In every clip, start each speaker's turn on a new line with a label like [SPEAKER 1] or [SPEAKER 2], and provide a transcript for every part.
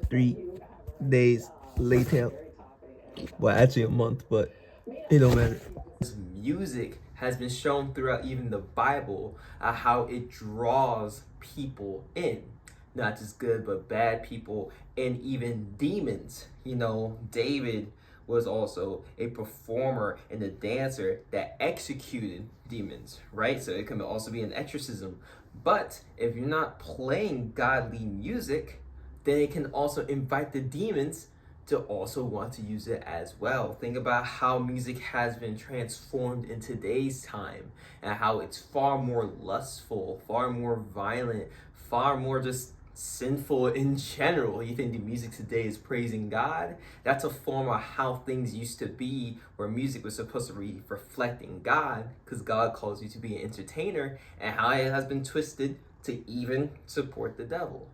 [SPEAKER 1] 3 days later. Well, actually a month, but it don't matter. Music has been shown throughout even the Bible how it draws people in. Not just good, but bad people and even demons. You know, David was also a performer and a dancer that executed demons, right? So it can also be an exorcism. But if you're not playing godly music, then it can also invite the demons to also want to use it as well. Think about how music has been transformed in today's time and how it's far more lustful, far more violent, far more just sinful in general. You think the music today is praising God? That's a form of how things used to be, where music was supposed to be reflecting God, because God calls you to be an entertainer, and how it has been twisted to even support the devil.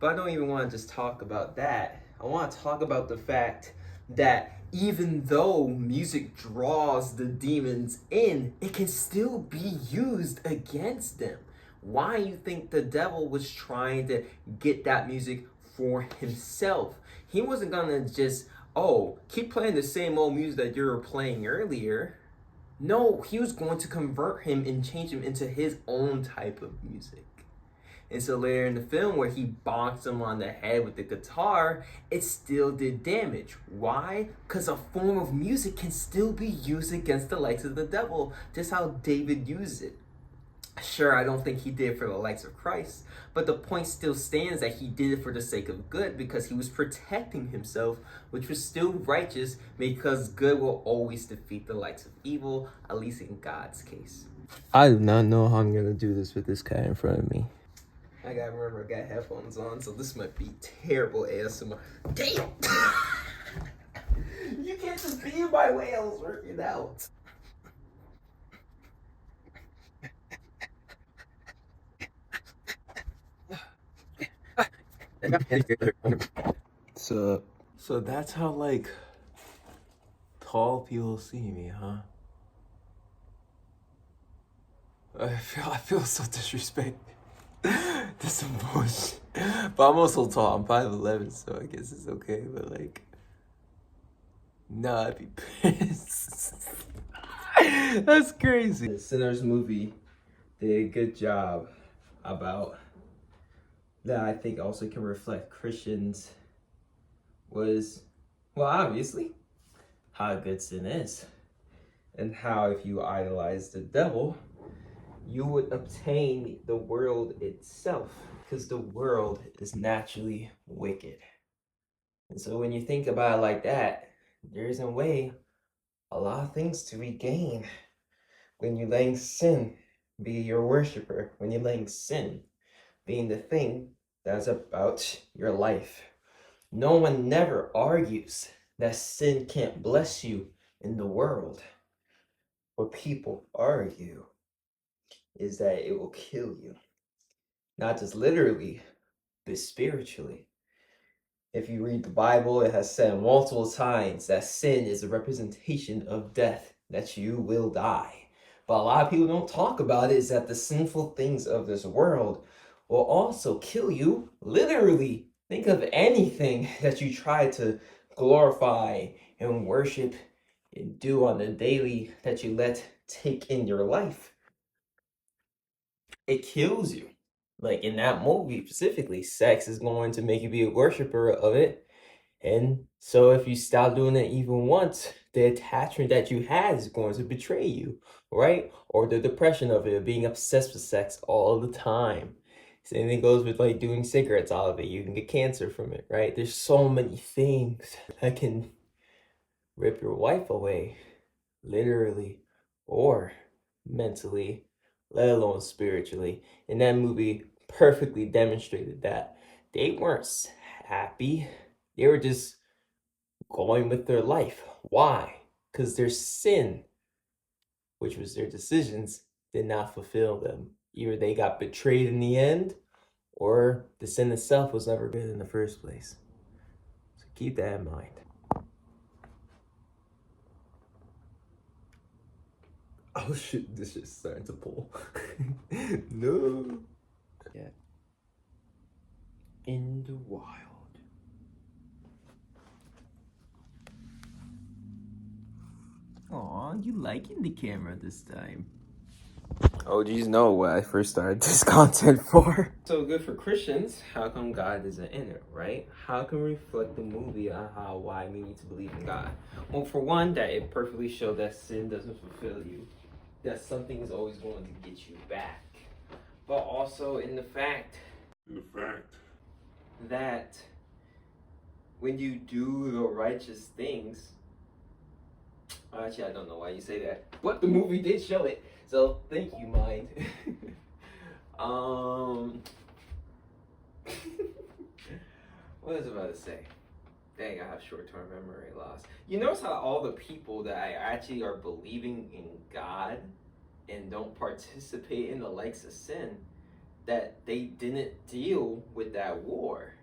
[SPEAKER 1] But I don't even want to just talk about that. I want to talk about the fact that even though music draws the demons in, it can still be used against them. Why you think the devil was trying to get that music for himself? He wasn't gonna just, oh, keep playing the same old music that you were playing earlier. No, he was going to convert him and change him into his own type of music. And so later in the film, where he bonks him on the head with the guitar, it still did damage. Why? Because a form of music can still be used against the likes of the devil, just how David used it. Sure, I don't think he did it for the likes of Christ, but the point still stands that he did it for the sake of good, because he was protecting himself, which was still righteous, because good will always defeat the likes of evil, at least in God's case. I do not know how I'm gonna do this with this cat in front of me. I gotta remember I got headphones on, so this might be terrible ASMR. Damn! You can't just be my way I was working out. So that's how like tall people see me, huh? I feel so disrespected. That's some bullshit. But I'm also tall. I'm 5'11", so I guess it's okay. But like, nah, I'd be pissed. That's crazy. The Sinners movie did a good job about that. I think also can reflect Christians was, well, obviously, how good sin is, and how if you idolize the devil, you would obtain the world itself, because the world is naturally wicked. And so when you think about it like that, there is a way a lot of things to regain when you're letting sin be your worshiper, when you're letting sin being the thing that's about your life. No one never argues that sin can't bless you in the world. What people argue is that it will kill you. Not just literally, but spiritually. If you read the Bible, it has said multiple times that sin is a representation of death, that you will die. But a lot of people don't talk about it, is that the sinful things of this world will also kill you, literally. Think of anything that you try to glorify and worship and do on the daily that you let take in your life. It kills you. Like in that movie specifically, sex is going to make you be a worshiper of it. And so if you stop doing it even once, the attachment that you had is going to betray you, right? Or the depression of it, being obsessed with sex all the time. Same thing goes with like doing cigarettes out of it. You can get cancer from it, right? There's so many things that can rip your wife away, literally, or mentally, let alone spiritually. And that movie perfectly demonstrated that. They weren't happy. They were just going with their life. Why? Because their sin, which was their decisions, did not fulfill them. Either they got betrayed in the end, or the sin itself was never good in the first place. So keep that in mind. Oh shit, this shit's starting to pull. No. Yeah. In the wild. Aw, you liking the camera this time. Oh, geez, know what I first started this content for. So good for Christians. How come God isn't in it, right? How can we reflect the movie on why we need to believe in God? Well, for one, that it perfectly showed that sin doesn't fulfill you. That something is always going to get you back. But also in the fact that when you do the righteous things, actually, I don't know why you say that, but the movie did show it. So thank you, mind. What was I about to say? Dang, I have short-term memory loss. You notice how all the people that I actually are believing in God and don't participate in the likes of sin, that they didn't deal with that war.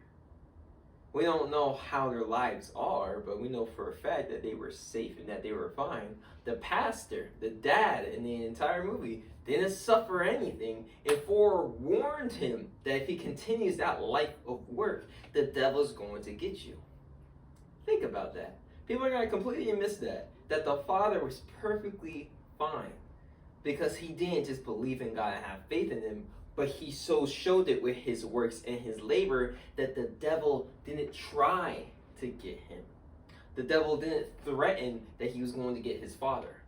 [SPEAKER 1] We don't know how their lives are, but we know for a fact that they were safe and that they were fine. The pastor, the dad in the entire movie, didn't suffer anything and forewarned him that if he continues that life of work, the devil's going to get you. Think about that. People are going to completely miss that the father was perfectly fine because he didn't just believe in God and have faith in him, but he so showed it with his works and his labor that the devil didn't try to get him. The devil didn't threaten that he was going to get his father.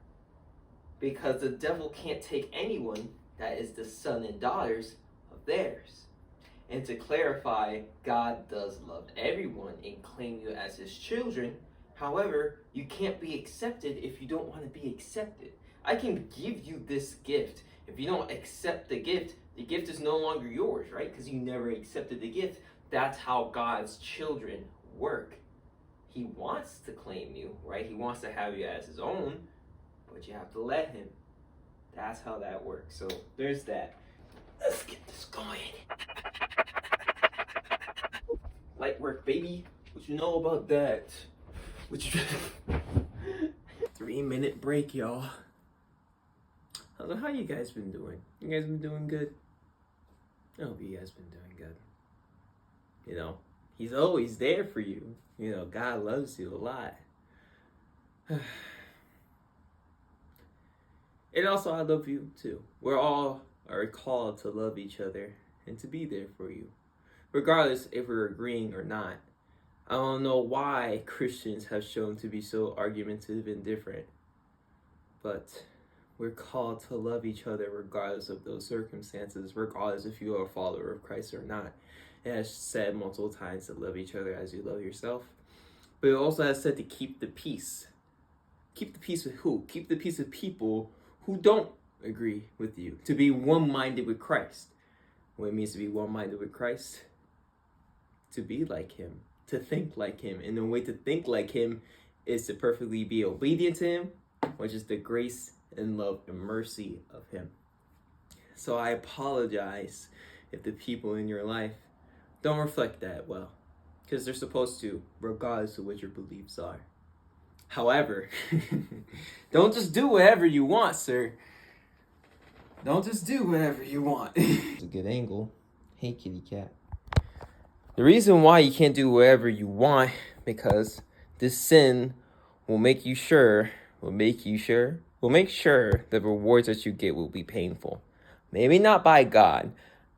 [SPEAKER 1] Because the devil can't take anyone that is the son and daughters of theirs. And to clarify, God does love everyone and claim you as his children. However, you can't be accepted if you don't want to be accepted. I can give you this gift. If you don't accept the gift is no longer yours, right? Because you never accepted the gift. That's how God's children work. He wants to claim you, right? He wants to have you as his own, but you have to let him. That's how that works. So there's that. Let's get this going. Light work, baby. What you know about that? 3-minute break, y'all. How you guys been doing? You guys been doing good? I hope you guys been doing good. You know, he's always there for you. You know, God loves you a lot. And also, I love you too. We're all are called to love each other and to be there for you, regardless if we're agreeing or not. I don't know why Christians have shown to be so argumentative and different, but we're called to love each other regardless of those circumstances, regardless if you are a follower of Christ or not. It has said multiple times to love each other as you love yourself. But it also has said to keep the peace. Keep the peace with who? Keep the peace with people who don't agree with you. To be one-minded with Christ. What it means to be one-minded with Christ? To be like him. To think like him. And the way to think like him is to perfectly be obedient to him, which is the grace and love and mercy of him. So I apologize if the people in your life don't reflect that well, because they're supposed to, regardless of what your beliefs are. However, don't just do whatever you want, sir. Don't just do whatever you want. It's a good angle. Hey, kitty cat. The reason why you can't do whatever you want, because this sin will make sure the rewards that you get will be painful. Maybe not by God.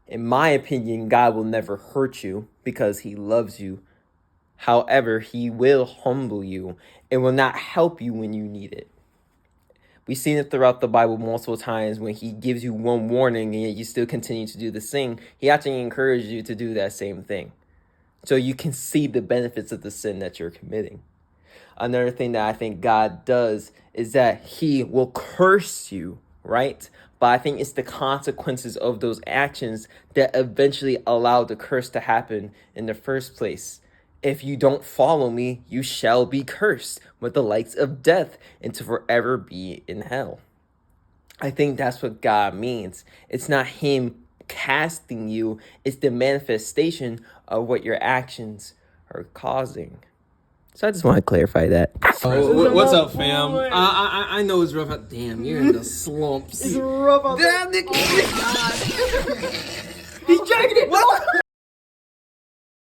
[SPEAKER 1] In my opinion, God will never hurt you because he loves you. However, he will humble you and will not help you when you need it. We've seen it throughout the Bible multiple times when he gives you one warning and yet you still continue to do the thing. He actually encourages you to do that same thing, so you can see the benefits of the sin that you're committing. Another thing that I think God does is that he will curse you, right? But I think it's the consequences of those actions that eventually allow the curse to happen in the first place. If you don't follow me, you shall be cursed with the likes of death and to forever be in hell. I think that's what God means. It's not him casting you. It's the manifestation of what your actions are causing. So I just want to clarify that. What's up, fam? I know it's rough out. Damn, you're in the slumps. It's rough out. Damn, Nick. Oh, he's dragging it.